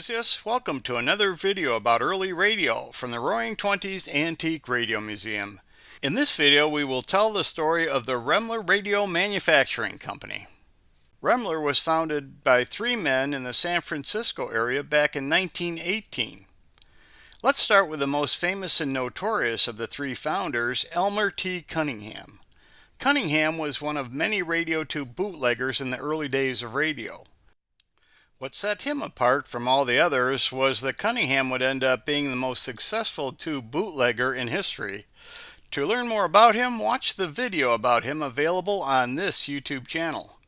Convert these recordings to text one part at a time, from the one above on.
enthusiasts, welcome to another video about early radio from the Roaring Twenties Antique Radio Museum. In this video we will tell the story of the Remler Radio Manufacturing Company. Remler was founded by three men in the San Francisco area back in 1918. Let's start with the most famous and notorious of the three founders, Elmer T. Cunningham. Cunningham was one of many radio tube bootleggers in the early days of radio. What set him apart from all the others was that Cunningham would end up being the most successful tube bootlegger in history. To learn more about him, watch the video about him available on this YouTube channel.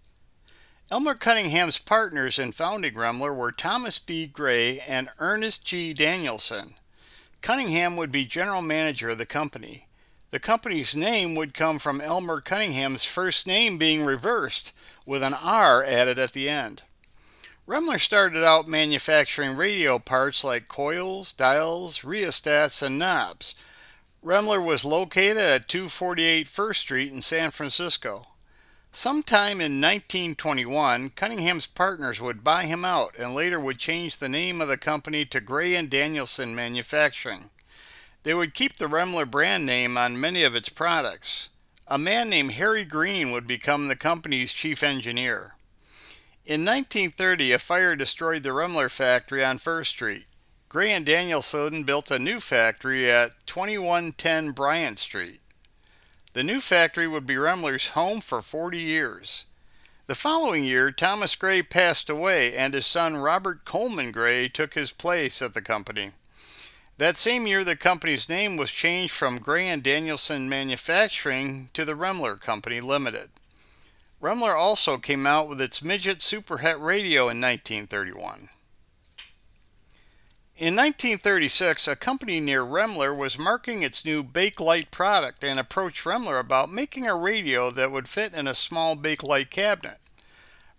Elmer Cunningham's partners in founding Remler were Thomas B. Gray and Ernest G. Danielson. Cunningham would be general manager of the company. The company's name would come from Elmer Cunningham's first name being reversed, with an R added at the end. Remler started out manufacturing radio parts like coils, dials, rheostats, and knobs. Remler was located at 248 First Street in San Francisco. Sometime in 1921, Cunningham's partners would buy him out and later would change the name of the company to Gray and Danielson Manufacturing. They would keep the Remler brand name on many of its products. A man named Harry Green would become the company's chief engineer. In 1930, a fire destroyed the Remler factory on First Street. Gray and Danielson built a new factory at 2110 Bryant Street. The new factory would be Remler's home for 40 years. The following year, Thomas Gray passed away and his son Robert Coleman Gray took his place at the company. That same year, the company's name was changed from Gray and Danielson Manufacturing to the Remler Company Limited. Remler also came out with its midget superhet radio in 1931. In 1936, a company near Remler was marketing its new Bakelite product and approached Remler about making a radio that would fit in a small Bakelite cabinet.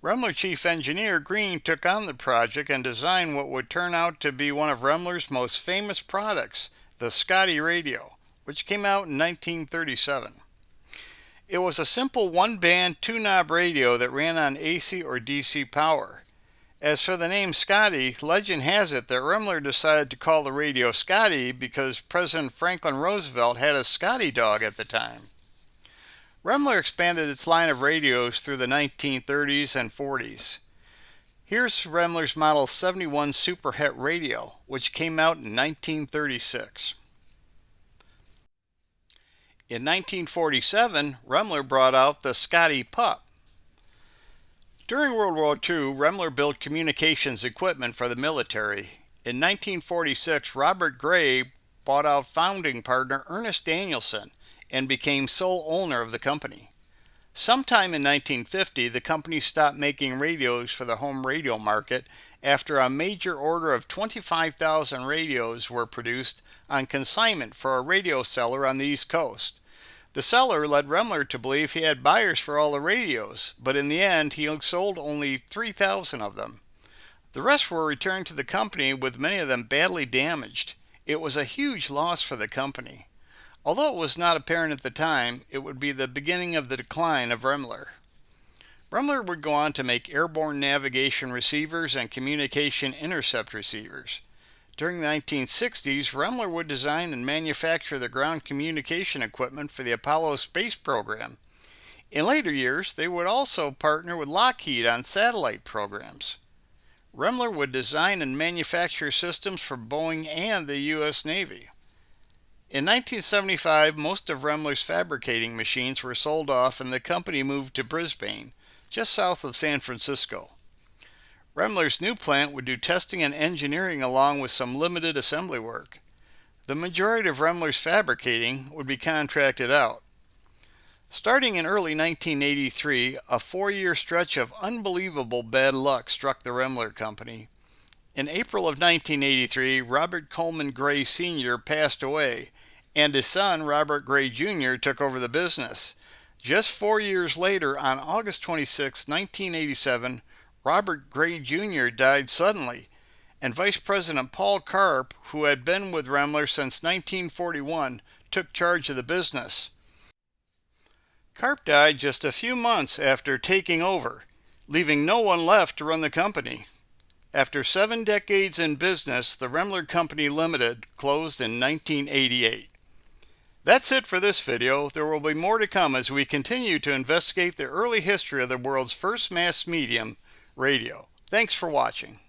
Remler chief engineer Green took on the project and designed what would turn out to be one of Remler's most famous products, the Scotty radio, which came out in 1937. It was a simple one-band, two-knob radio that ran on AC or DC power. As for the name Scotty, legend has it that Remler decided to call the radio Scotty because President Franklin Roosevelt had a Scotty dog at the time. Remler expanded its line of radios through the 1930s and 40s. Here's Remler's Model 71 Superhet radio, which came out in 1936. In 1947, Remler brought out the Scotty Pup. During World War II, Remler built communications equipment for the military. In 1946, Robert Gray bought out founding partner Ernest Danielson and became sole owner of the company. Sometime in 1950, the company stopped making radios for the home radio market after a major order of 25,000 radios were produced on consignment for a radio seller on the East Coast. The seller led Remler to believe he had buyers for all the radios, but in the end he sold only 3,000 of them. The rest were returned to the company with many of them badly damaged. It was a huge loss for the company. Although it was not apparent at the time, it would be the beginning of the decline of Remler. Remler would go on to make airborne navigation receivers and communication intercept receivers. During the 1960s, Remler would design and manufacture the ground communication equipment for the Apollo space program. In later years, they would also partner with Lockheed on satellite programs. Remler would design and manufacture systems for Boeing and the U.S. Navy. In 1975, most of Remler's fabricating machines were sold off and the company moved to Brisbane, just south of San Francisco. Remler's new plant would do testing and engineering along with some limited assembly work. The majority of Remler's fabricating would be contracted out. Starting in early 1983, a 4-year stretch of unbelievable bad luck struck the Remler Company. In April of 1983, Robert Coleman Gray Sr. passed away, and his son, Robert Gray Jr., took over the business. Just 4 years later, on August 26, 1987, Robert Gray Jr. died suddenly, and Vice President Paul Karp, who had been with Remler since 1941, took charge of the business. Karp died just a few months after taking over, leaving no one left to run the company. After 7 decades in business, the Remler Company Limited closed in 1988. That's it for this video. There will be more to come as we continue to investigate the early history of the world's first mass medium, radio. Thanks for watching.